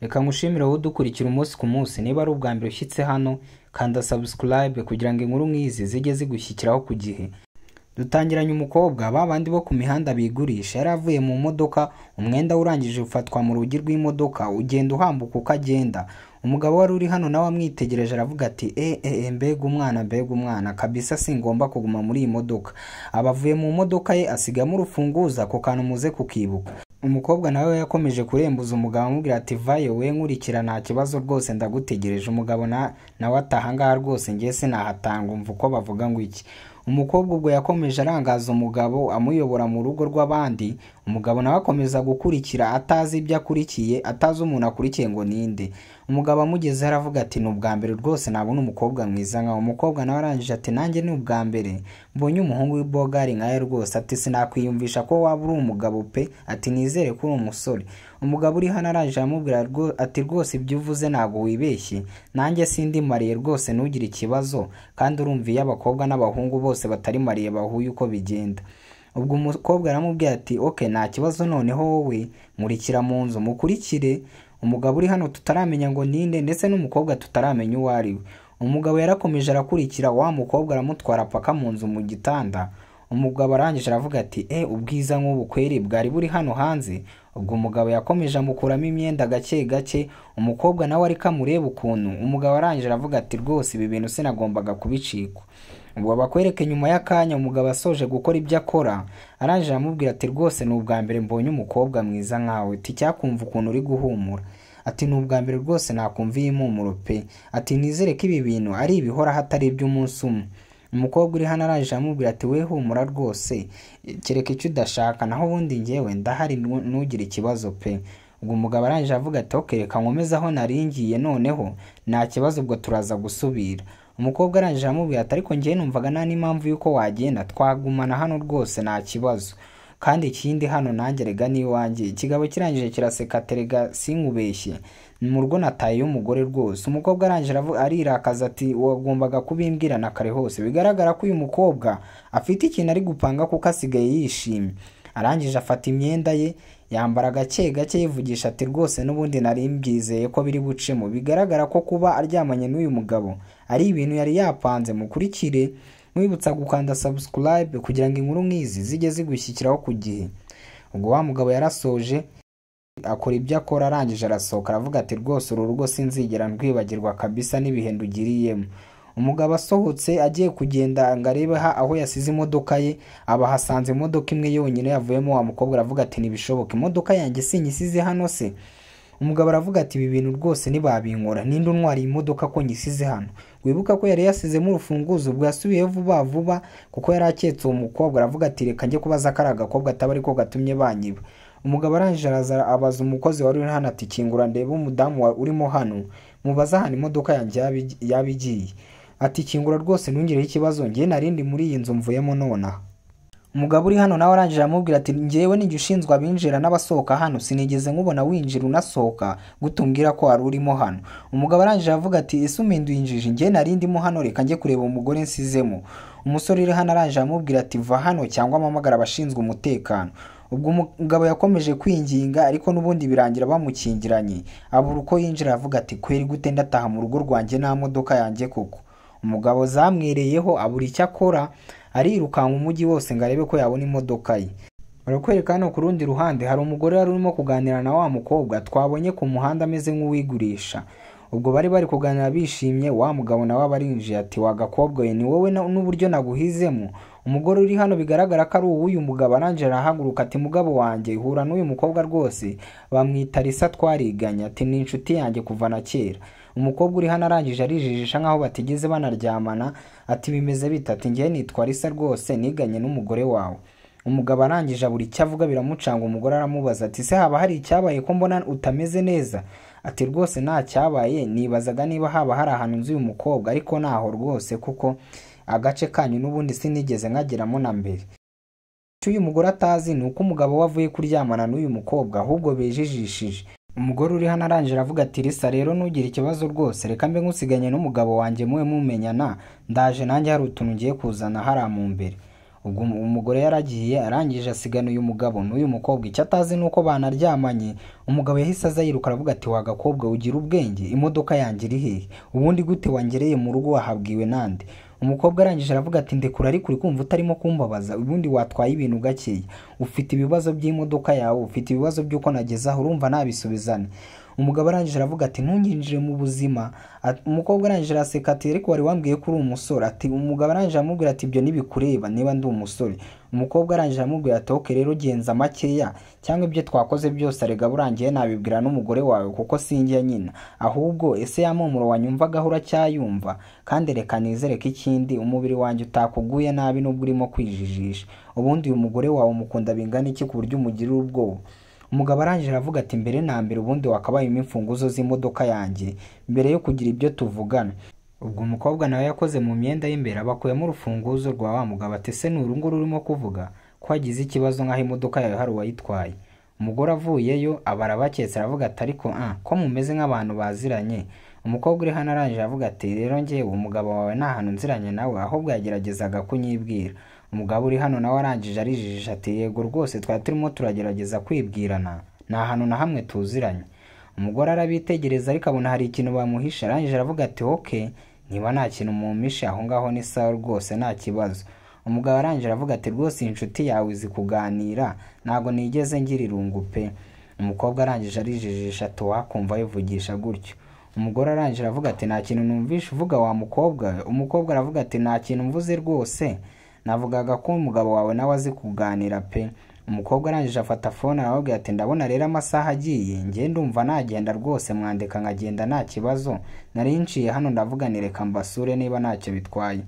Reka ngushimire wowe udukurikira umunsi ku munsi. Niba ari ubwa mbere ushyitse hano, kanda subscribe kugira ngo inkuru nk'izi zijye zigushyikiraho ku gihe. Dutangiranye umukobwa babandi bo ku mihanda bigurisha yari avuye mu modoka, umwenda urangije ufatwa mu rugi rw'imodoka ugenda uhambuka uko agenda. Umugabo wari uri hano nawe amwitegereje aravuga ati mbega umwana kabisa singomba kuguma muri iyi modoka. Abavuye mu modoka ye asigamo urufunguzo ako kantu muze kukibuka. Umukobwa nawe yakomeje kurembuza umugabo amubwira ati vayo we nkurikira nta kibazo rwose ndagutegereje. Umugabo nawe ataha ngaha rwose ngiye sinahatanga umva uko bavuga ngo iki. Umukobwa ubwo yakomeje arangaza umugabo amuyobora mu rugo rw'abandi. Umugabo nawe akomeza gukurikira atazi ibyo akurikiye, atazi umuntu akurikiye ngo ninde. Umugabo amugeze aravuga ati ni ubwa mbere rwose nabona umukobwa mwiza nkawe. Umukobwa nawe arangije ati nanjye ni ubwa mbere mbonye umuhungu w'ibogari nkawe rwose. Ati sinakwiyumvisha ko waba uri umugabo pe, ati nizere ko uri umusore. Umugabo uri hano arangije amubwira ati rwose ibyo uvuze ntabwo wibeshye, nanjye sindi mariye rwose ntugire ikibazo, kandi urumva iyo abakobwa n'abahungu bose batari mariye bahuye uko bigenda. Ubwo umukobwa aramubwira ati nta kibazo noneho wowe nkurikira mu nzu mukurikire. Umugabo uri hano tutaramenya ngo ninde ndetse n'umukobwa tutaramenya uwo ari we. Umugabo yarakomeje arakurikira wa mukobwa aramutwara paka mu nzu mu gitanda. Umugabo arangije aravuga ati ubwiza nk'ubu kweri bwari buri hano hanze. Ubwo umugabo yakomeje amukuramo imyenda gake gake. Umukobwa nawe ariko amureba ukuntu. Umugabo arangije aravuga ati rwose ibi bintu sinagombaga kubicikwa. Ubwo bakwereke nyuma y'akanya umugabo asoje gukora ibyo akora arangije aramubwira ati rwose ni ubwa mbere mbonye umukobwa mwiza nkawe. Ati cyakumva ukuntu uri guhumura. Ati ni ubwa mbere rwose nakumva iyi mpumuro pe. Ati nizere ko ibi bintu ari ibihora hatari iby'umunsi umwe. Umukobwa uri hano arangije amubwira ati we humura rwose kereka icyo udashaka, naho ubundi ngewe ndahari ntugire ikibazo pe. Ubwo umugabo arangije avuga ati reka nkomeze aho naringiye noneho nta kibazo ubwo turaza gusubira. Umukobwa arangije amubwira ati ariko ngewe numvaga nta n'impamvu y'uko wagenda, twagumana hano rwose nta kibazo, kandi ikindi hano nanjye rega n'iwanjye. Ikigabo kirangije kiraseka ati rega sinkubeshye mu rugo nataye umugore rwose. Umukobwa arangije arirakaza ati wagombaga kubimbwira na kare hose. Bigaragara ko uyu mukobwa afite ikintu ari gupanga kuko asigaye yishimye. Arangije afata imyenda ye yambara gake gake yivugisha ati rwose n'ubundi nari mbyizeye ko biri bucemo. Bigaragara ko kuba aryamanye n'uyu mugabo ari ibintu yari yapanze. Mukurikire mwibutsa gukanda subscribe kugira ngo inkuru nk'izi zijye zigushyikiraho ku gihe. Ubwo wa mugabo yarasoje akora ibyo akora arangije arasohoka aravuga ati rwose uru rugo sinzigera ndwibagirwa kabisa n'ibihe ndugiriyemo. Umugabo asohotse agiye kugenda ngo arebe aho yasize imodoka ye, abahasanze imodoka imwe yonyine yavuyemo. Wa mukobwa aravuga ati ntibishoboka, imodoka yanjye sinyisize hano se. Umugabo aravuga ati ibi bintu rwose nibabinkora ninde untwariye imodoka ko nyisize hano. Wibuka ko yari yasizemo urufunguzo, ubwo yasubiye vuba vuba kuko yari aketse uwo mukobwa. Aravuga ati reka njye kubaza kari agakobwa ataba ariko gatumye banyiba. Umugabo arangije araza abaza umukozi wari uri hano ati kingura ndebe umudamu urimo hano, mubaza hano imodoka yanjye yabigiye. Ati kingura rwose ntungireho ikibazo ngiye narindi muri iyi nzu mvuyemo nonaha. Umugabo uri hano nawe arangije amubwira ati ngewe ninjye ushinzwe abinjira n'abasohoka hano, sinigeze nkubona winjira unasohoka gutumbwira ko wari urimo hano. Umugabo arangije avuga ati ese uminduye injiji ngiye narindimo hano reka njye kureba umugore nsizemo. Umusore uri hano arangije amubwira ati va hano cyangwa amamagara abashinzwe umutekano. Ubwo umugabo yakomeje kwinginga ariko n'ubundi birangira bamukingiranye. Abura uko yinjira avuga ati kweri gute ndataha mu rugo rwanjye nta modoka yanjye koko. Umugabo zamwereyeho abura icyo akora arirukanka umujyi wose ngo arebe ko yabona imodoka ye. Barakwereka hano ku rundi ruhande hari umugore wari urimo kuganira na wa mukobwa twabonye ku muhanda ameze nk'uwigurisha. Ubwo bari kuganira bishimye. Wa mugabo nawe abarinjiye ati wagakobwa we ni wowe n'uburyo naguhizemo. Umugore uri hano bigaragara ko ari uw'uyu mugabo arangije arahaguruka ati mugabo wanjye hura n'uyu mukobwa rwose bamwita Lisa twariganye, ati ni inshuti yanjye kuva na kera. Umukobwa uri hano arangije arijijisha nkaho batigeze banaryamana ati bimeze bita. Ati ngiye nitwa Lisa rwose niganye n'umugore wawe. Umugabo arangije abura icyo avuga biramucanga. Umugore aramubaza ati se haba hari icyabaye ko mbona utameze neza. Ati rwose nta cyabaye, nibazaga niba haba hari ahantu nzi uyu mukobwa ariko naho rwose kuko agace kanyu n'ubundi sinigeze nkageramo na mbere. Icyo uyu mugore atazi ni uko umugabo we avuye kuryamana n'uyu mukobwa ahubwo bejejishije. Umugore uri hano arangije avuga ati Lisa rero ntugire ikibazo rwose reka mbe nkusiganye n'umugabo wanjye muwe mumenyana, ndaje nanjye hari utuntu ngiye kuzana hariya mu mbere. ubwo umugore yaragiye arangije asigana uyu mugabo n'uyu mukobwa. Icyo atazi nuko banaryamanye. Umugabo yahise aza yiruka aravuga ati wa gakobwa ugira ubwenge, imodoka yanjye iri hehe? Ubundi gute wangereye mu rugo wahabwiwe nande? Umukobwa arangije aravuga ati ndekura ariko uri kumva utarimo kumbabaza, ubundi watwaye ibintu gakeya, ufite ibibazo by'imodoka yawe, ufite ibibazo by'uko nagezaho, urumva nabisubizane. Umugabo arangije aravuga ati ntunyinjire mu buzima. Umukobwa arangije araseka ati ariko wari wambwiye ko uri umusore. Ati umugabo arangije aramubwira ati ibyo ntibikureba niba ndi umusore. Umukobwa arangije aramubwira ati oke rero genza makeya, cyangwa ibyo twakoze byose arega burangiye nabibwira n'umugore wawe kuko sinjye nyina. Ahubwo ese ya mpumuro wanyumvagaho uracyayumva? Kandi reka nizere ko ikindi umubiri wanjye utakuguye nabi nubwo urimo kwijijisha. Ubundi uyu mugore wawe umukunda bingana iki ku buryo umugirira ubwoba? Umugabo arangije aravuga ati mbere na mbere ubundi wakabayemo imfunguzo z'imodoka yanjye mbere yo kugira ibyo tuvugana. Ubwo umukobwa nawe yakoze mu myenda y'imbere abakuyemo urufunguzo rwa wa mugabo ati ese n'urunguru urimo kuvuga ko wagize ikibazo nk'aho imodoka yawe hari uwayitwaye? Umugore avuyeyo abara baketse aravuga ati ariko ko mumeze nk'abantu baziranye. Umukobwa uri hano arangije aravuga ati rero njyewe umugabo wawe nta hantu nziranye nawe, ahubwo yageragezaga kunyibwira. Umugabo uri hano nawe arangije arijijisha ati yego rwose twari turimo turagerageza kwibwirana, nta hantu na hamwe tuziranye. Umugore arabitegereza ariko abona hari ikintu bamuhisha. Arangije aravuga ati oke niba nta kintu mumpishe aho ngaho ni sawa rwose nta kibazo. Umugabo arangije aravuga ati rwose inshuti yawe izi kuganira, ntabwo nigeze ngira irungu pe. Umukobwa arangije arijijisha ati wakumva yivugisha gutyo. Umugore arangije aravuga ati nta kintu numvishe uvuga wa mukobwa. Umukobwa aravuga ati nta kintu mvuze rwose, navugaga ko umugabo wawe nawe azi kuganira pe. Umukobwa arangije afata phone arababwira ati ndabona rero amasaha agiye, ngiye ndumva nagenda rwose mwandeka nkagenda nta kibazo, nari nciye hano ndavuga nireka mbasure niba ntacyo bitwaye.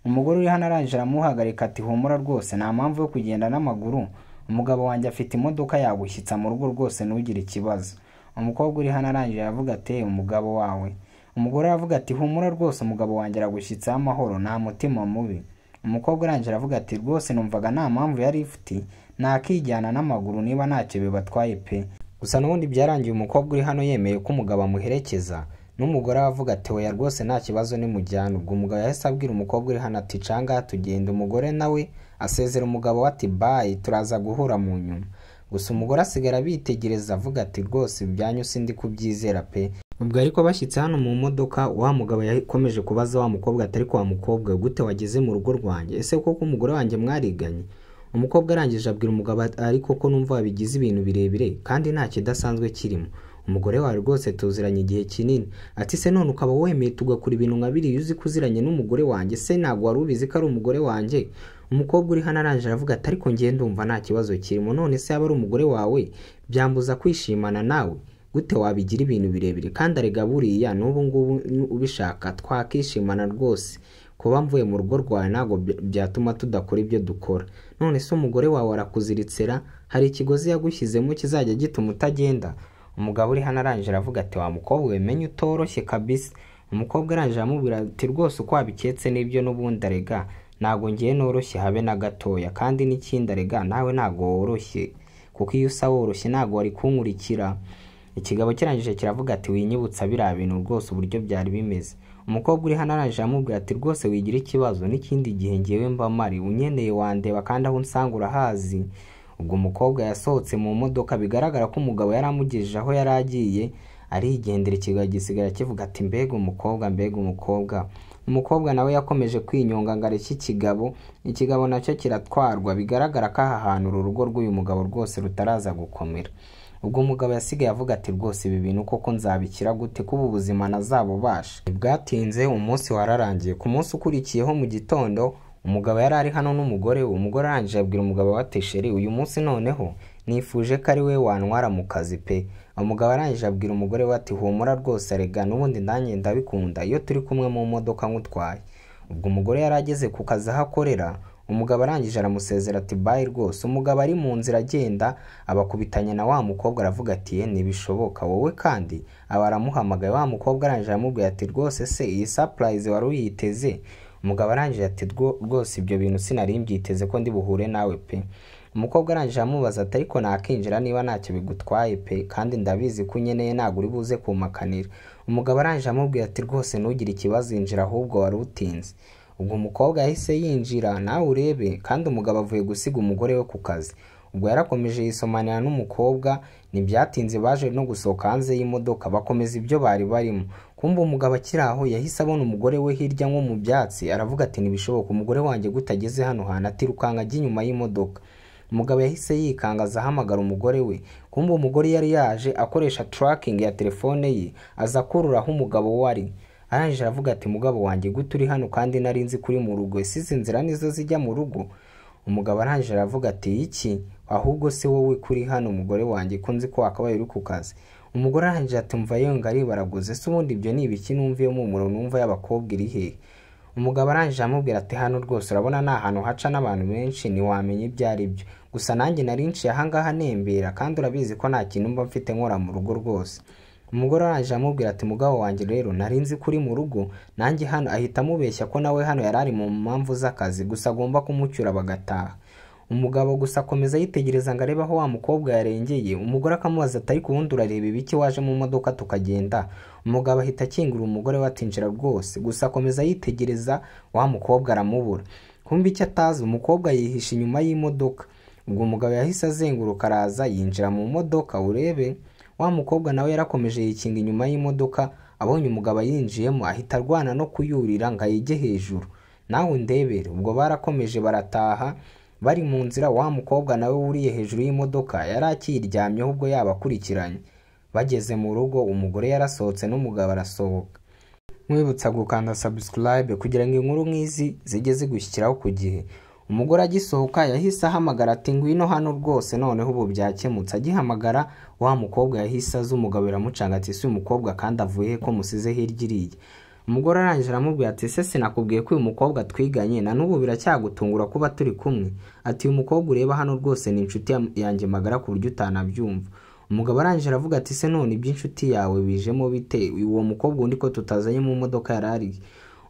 Umugore uri hano arangije aramuhagarika ati humura rwose nta mpamvu yo kugenda n'amaguru, umugabo wanjye afite imodoka yagushyitsa mu rugo rwose ntugire ikibazo. Umukobwa uri hano arangije aravuga ati umugabo wawe. Umugore aravuga ati humura rwose umugabo wanjye aragushyitsaho amahoro nta mutima mubi. Umukobwa arangije aravuga ati rwose numvaga nta mpamvu yari ifite, nakijyana n'amaguru niba ntacyo bibatwaye pe. Gusa n'ubundi byarangiye umukobwa uri hano yemeye ko umugabo amuherekeza, n'umugore aravuga ati oya rwose nta kibazo nimujyana. Ubwo umugabo yahise abwira umukobwa uri hano ati canga tugenda. Umugore nawe asezera umugabo we ati bye turaza guhura mu nyuma. Gusa umugore asigara bitegereza avuga ati rwose ibyanyu sindi kubyizera pe. Ubwo ariko bashyitse hano mu modoka wa mugabo yakomeje kubaza wa mukobwa ati ariko wa mukobwa gute wageze mu rugo rwanjye, ese koko umugore wanjye mwariganye? Umukobwa arangije abwira umugabo ariko ko numva wabigize ibintu birebire kandi nta kidasanzwe kirimo, umugore wawe rwose tuziranye igihe kinini. Ati se none ukaba wemeye tugakora ibintu nka biriya uzi kuziranye n'umugore wanjye, se ntabwo wari ubizi ko ari umugore wanjye? Umukobwa uri hano arangije aravuga ati ariko ngiye ndumva nta kibazo kirimo, none se yaba ari umugore wawe byambuza kwishimana nawe? Gute wabigira ibintu birebire? Kandi arega buriya n'ubu ngubu ubishaka twakishimana rwose, kuba mvuye mu rugo rwawe ntabwo byatuma tudakora ibyo dukora. None se umugore wawe arakuziritsera, hari ikigozi yagushyizemo kizajya gituma utagenda? Umugabo uri hano arangije aravuga ati wa mukobwa we menye utoroshye kabisa. Umukobwa arangije aramubwira ati rwose uko wabiketse n'ibyo n'ubundi arega ntabwo ngiye noroshye habe na gatoya, kandi n'ikindi arega nawe ntabwo woroshye, kuko iyo usa woroshye ntabwo wari kunkurikira. Ikigabo kirangije kiravuga ati winyibutsa biriya bintu rwose uburyo byari bimeze. Umukobwa uri hano arangije aramubwira ati rwose wigira ikibazo, n'ikindi gihe ngewe mba mari unyeneye wandeba kandi aho unsanga urahazi. Ubwo umukobwa yasohotse mu modoka bigaragara ko umugabo yari amugejeje aho yari agiye arigendera. Ikigabo gisigara kivuga ati mbega umukobwa mbega umukobwa. Umukobwa nawe yakomeje kwinyonga ngo areke ikigabo, ikigabo nacyo kiratwarwa. Bigaragara ko aha hantu uru rugo rw'uyu mugabo rwose rutaraza gukomera. Ubwo umugabo yasigaye avuga ati rwose ibi bintu koko nzabikira gute ko ubu buzima nazabubasha. Bwatinze umunsi wararangiye. Ku munsi ukurikiyeho mu gitondo umugabo yari ari hano n'umugore we. Umugore arangije abwira umugabo ati sheri uyu munsi noneho nifuje ko ari we wantwara mu kazi pe. Umugabo arangije abwira umugore we ati humura rwose arega n'ubundi nanjye ndabikunda iyo turi kumwe mu modoka nkutwaye. Ubwo umugore yari ageze ku kazi aho akorera, umugabo arangije aramusezera ati bye rwose. Umugabo ari mu nzira agenda abakubitanye na wa mukobwa aravuga ati ntibishoboka wowe kandi aba aramuhamagaye. Wa mukobwa arangije aramubwira ati rwose se iyi surprise wari uyiteze? Umugabo arangije ati rwose ibyo bintu sinari mbyiteze ko ndi buhure nawe pe. Umukobwa arangije amubaza ati ariko nakinjira niba ntacyo bigutwaye pe, kandi ndabizi ko unyeneye ntabwo uri buze kumakanira. Umugabo arangije amubwira ati rwose ntugire ikibazo injira ahubwo wari utinze. ubwo umukobwa yahise yinjira nawe urebe, kandi umugabo avuye gusiga umugore we ku kazi. Ubwo yarakomeje yisomanira n'umukobwa, ntibyatinze baje no gusohoka hanze y'imodoka bakomeza ibyo bari barimo. Kumva umugabo akiri aho yahise abona umugore we hirya nko mu byatsi, aravuga ati ntibishoboka, umugore wanjye gutageze hano hantu, atirukanka ajya inyuma y'imodoka. Umugabo yahise yikangaza ahamagara umugore we. Kumva umugore yari yaje akoresha tracking ya telefone ye, aza kurura aho umugabo wari. Arangije aravuga ati mugabo wanjye gute uri hano kandi nari nzi kuri mu rugo, isize inzira nizo zijya mu rugo? Umugabo arangije aravuga ati iki, ahubwo se wowe kuri hano umugore wanjye ko nzi ko wakabaye uri ku kazi. Umugore arangije ati mva yonga ari baraguze, se ubundi ibyo ni ibiki numviye mu muro numva y'abakobwa iri hehe? Umugabo arangije amubwira ati hano rwose urabona ni ahantu haca n'abantu benshi ntiwamenya ibyo ari byo, gusa nanjye nari nciye ahangaha nembera kandi urabizi ko nta kintu mba mfite nkora mu rugo rwose. Umugore arangije amubwira ati mugabo wanjye rero nari nzi kuri mu rugo, nanjye hano ahita amubeshya ko nawe hano yari ari mu mpamvu z'akazi, gusa agomba kumucyura bagataha. Umugabo gusa akomeza yitegereza ngo arebe aho wa mukobwa yarengeye. Umugore akamubaza ati ariko ubundi urareba ibiki waje mu modoka tukagenda? Umugabo ahita akingura umugore we atinjira rwose, gusa akomeza yitegereza wa mukobwa aramubura. Kumva icyo atazi umukobwa yihisha inyuma y'imodoka. Ubwo umugabo yahise azenguruka araza yinjira mu modoka urebe. Wa mukobwa nawe yarakomeje yikinga inyuma y'imodoka, abonye umugabo yinjiyemo ahita arwana no kuyurira ngo ayige hejuru. Nawe undebere. Ubwo barakomeje barataha. Bari mu nzira wa mukobwa nawe wuriye hejuru y'imodoka yari akiryamyeho ubwo yabakurikiranye. Bageze mu rugo umugore yarasohotse n'umugabo arasohoka. Mwibutsa gukanda subscribe kugira ngo inkuru nk'izi zijye zigushyikiraho ku gihe. Umugore agisohoka yahise ahamagara ati ngwino hano rwose noneho ubu byakemutse. Agihamagara wa mukobwa yahise aza, umugabo biramucanga ati si umukobwa kandi avuye ko musize hirya iriye. Umugore arangije aramubwira ati se sinakubwiye ko uyu mukobwa twiganye na n'ubu biracyagutungura kuba turi kumwe? Ati uyu mukobwa ureba hano rwose ni inshuti yanjye magara ku buryo utanabyumva. Umugabo arangije aravuga ati se none iby'inshuti yawe bijemo bite? Uwo mukobwa undi ko tutazanye mu modoka yarari?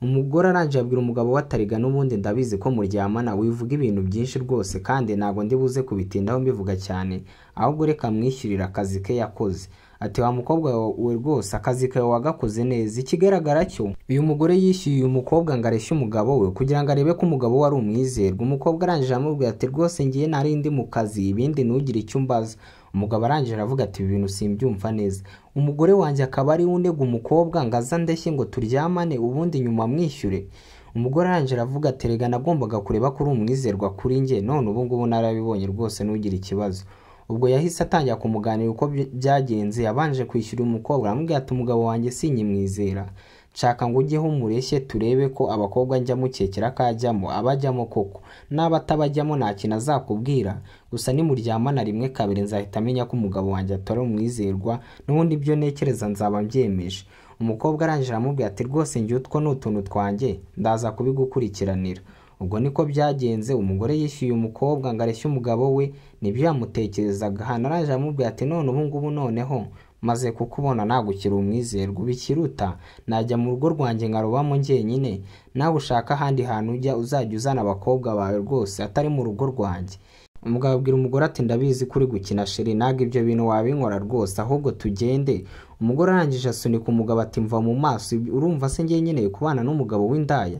Umugore arangije abwira umugabo we atariga n'ubundi ndabizi ko muryamana, wivuga ibintu byinshi rwose kandi ntago ndi buze kubitindaho mbivuga cyane, ahubwo reka mwishyurira akazi ke yakoze. Ati wa mukobwa we rwose akazi kawe wagakoze neza. Ikigaragara cyo uyu mugore yishyuye uyu mukobwa ngo areshye umugabo we kugira ngo arebe ko umugabo we ari umwizerwa. Umukobwa arangije amubwira ati rwose ngiye nari ndi mu kazi, ibindi ntugire icyo umbaza. Umugabo arangije aravuga ati ibintu simbyumva neza, umugore wanjye akaba ari unega umukobwa ngo aza ndeshye ngo turyamane ubundi nyuma mwishyure? Umugore arangije aravuga ati rega nagombaga kureba ko uri umwizerwa kuri njye, none ubu ngubu narabibonye rwose ntugire ikibazo. Ubwo yahise atangira kumuganira uko byagenze. Yabanje kwishyura umukobwa aramubwira ati umugabo wanjye sinyimwizera, nshaka ngo ujyeho umureshye turebe ko abakobwa njya mukekera kajyamo abajyamo koko, naba atabajyamo nta kintu azakubwira, gusa nimuryamana rimwe kabiri nzahita amenya ko umugabo wanjye atari umwizerwa, n'ubundi ibyo ntekereza nzaba mbyemeje. Umukobwa arangije aramubwira ati rwose njye utwo ni utuntu twanjye ndaza kubigukurikiranira. Ubwo niko byagenze. Umugore yishyuye umukobwa ngo areshye umugabo we, nibyo yamutekerezaga. Hano arangije amubwira ati none ubu ngubu noneho maze kukubona nagukira umwizerwa, ubikiruta najya mu rugo rwanjye nkarubamo njyenyine, nawe ushaka ahandi hantu ujya uzajya uzana abakobwa bawe rwose atari mu rugo rwanjye. Umugabo abwira umugore ati ndabizi kuri gukina sheri, ntabwo ibyo bintu wabinkora rwose, ahubwo tugende. Umugore arangije asunika umugabo ati mva mu maso, urumva se ngiye nkeneye kubana n'umugabo w'indaya?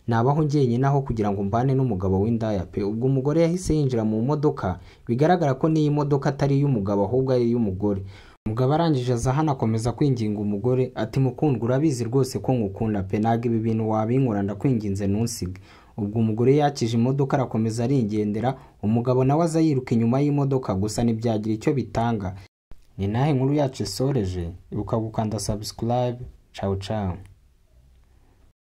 Nabaho njyenyine aho kugira ngo mbane n'umugabo w'indaya pe. Ubwo umugore yahise yinjira mu modoka, bigaragara ko n'iyi modoka atari iy'umugabo ahubwo ari iy'umugore. Umugabo arangije aza hano akomeza kwinginga umugore ati mukundwa urabizi rwose ko ngukunda pe, ntabwo ibi bintu wabinkora ndakwinginze ntunsige. Ubwo umugore yakije imodoka arakomeza arigendera. Umugabo nawe aza yiruka inyuma y'imodoka, gusa ntibyagira icyo bitanga. Ni nahe inkuru yacu isoreje. Ibuka gukanda subscribe. Ciao ciao.